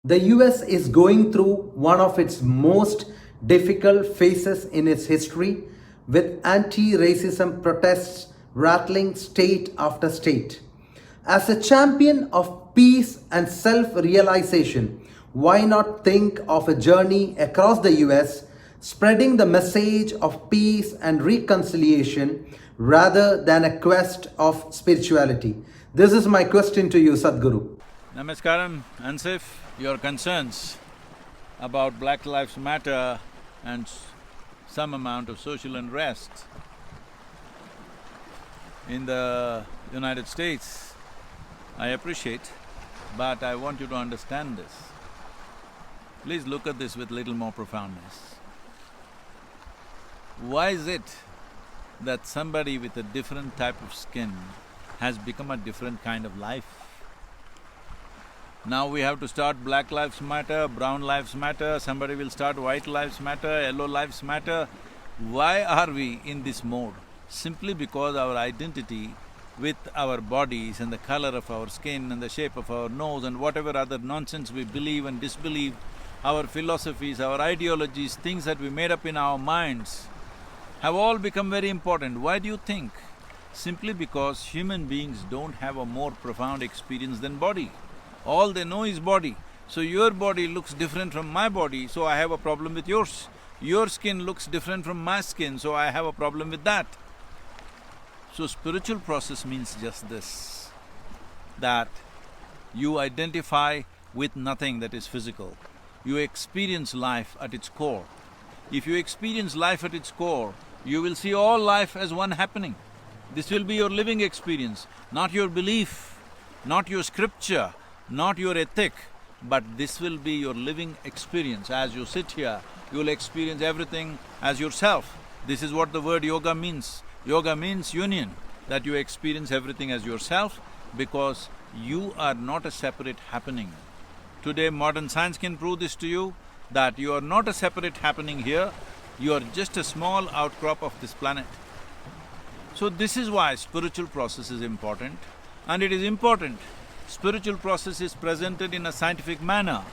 The US is going through one of its most difficult phases in its history, with anti-racism protests rattling state after state. As a champion of peace and self-realization, why not think of a journey across the US, spreading the message of peace and reconciliation rather than a quest of spirituality? This is my question to you, Sadhguru. Namaskaram, Ansif. Your concerns about Black Lives Matter and some amount of social unrest in the United States, I appreciate, but I want you to understand this. Please look at this with little more profoundness. Why is it that somebody with a different type of skin has become a different kind of life? Now we have to start Black Lives Matter, Brown Lives Matter, somebody will start White Lives Matter, Yellow Lives Matter. Why are we in this mode? Simply because our identity with our bodies and the color of our skin and the shape of our nose and whatever other nonsense we believe and disbelieve, our philosophies, our ideologies, things that we made up in our minds have all become very important. Why do you think? Simply because human beings don't have a more profound experience than body. All they know is body. So your body looks different from my body, so I have a problem with yours. Your skin looks different from my skin, so I have a problem with that. So spiritual process means just this, that you identify with nothing that is physical. You experience life at its core. If you experience life at its core, you will see all life as one happening. This will be your living experience, not your belief, not your scripture, not your ethic, but this will be your living experience. As you sit here, you will experience everything as yourself. This is what the word yoga means. Yoga means union, that you experience everything as yourself because you are not a separate happening. Today modern science can prove this to you, that you are not a separate happening here, you are just a small outcrop of this planet. So this is why spiritual process is important, and it is important. Spiritual process is presented in a scientific manner,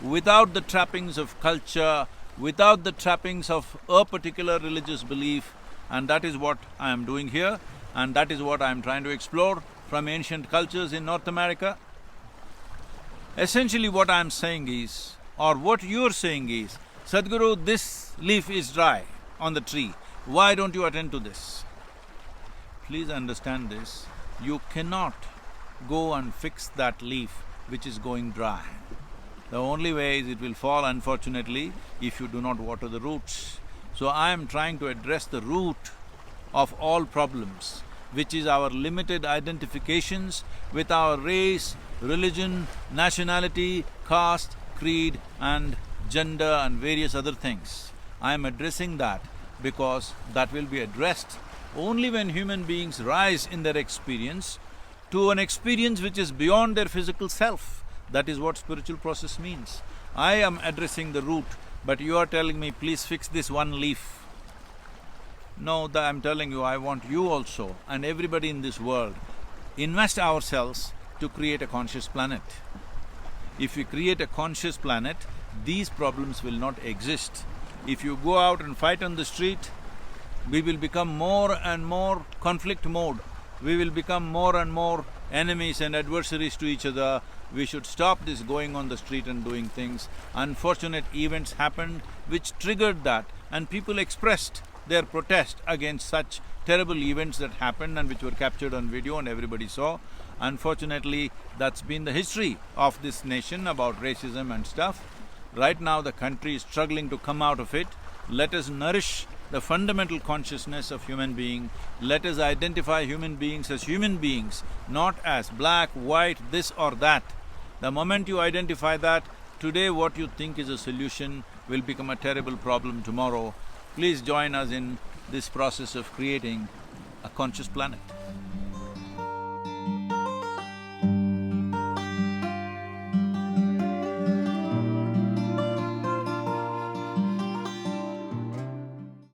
without the trappings of culture, without the trappings of a particular religious belief, and that is what I am doing here, and that is what I am trying to explore from ancient cultures in North America. Essentially what I am saying is, or what you're saying is, Sadhguru, this leaf is dry on the tree, why don't you attend to this? Please understand this, you cannot go and fix that leaf which is going dry. The only way is it will fall, unfortunately, if you do not water the roots. So I am trying to address the root of all problems, which is our limited identifications with our race, religion, nationality, caste, creed and gender and various other things. I am addressing that because that will be addressed only when human beings rise in their experience to an experience which is beyond their physical self. That is what spiritual process means. I am addressing the root, but you are telling me, please fix this one leaf. No, I'm telling you, I want you also and everybody in this world invest ourselves to create a conscious planet. If we create a conscious planet, these problems will not exist. If you go out and fight on the street, we will become more and more conflict mode. We will become more and more enemies and adversaries to each other. We should stop this going on the street and doing things. Unfortunate events happened which triggered that, and people expressed their protest against such terrible events that happened and which were captured on video and everybody saw. Unfortunately, that's been the history of this nation about racism and stuff. Right now the country is struggling to come out of it. Let us nourish the fundamental consciousness of human being. Let us identify human beings as human beings, not as black, white, this or that. The moment you identify that, today what you think is a solution will become a terrible problem tomorrow. Please join us in this process of creating a conscious planet.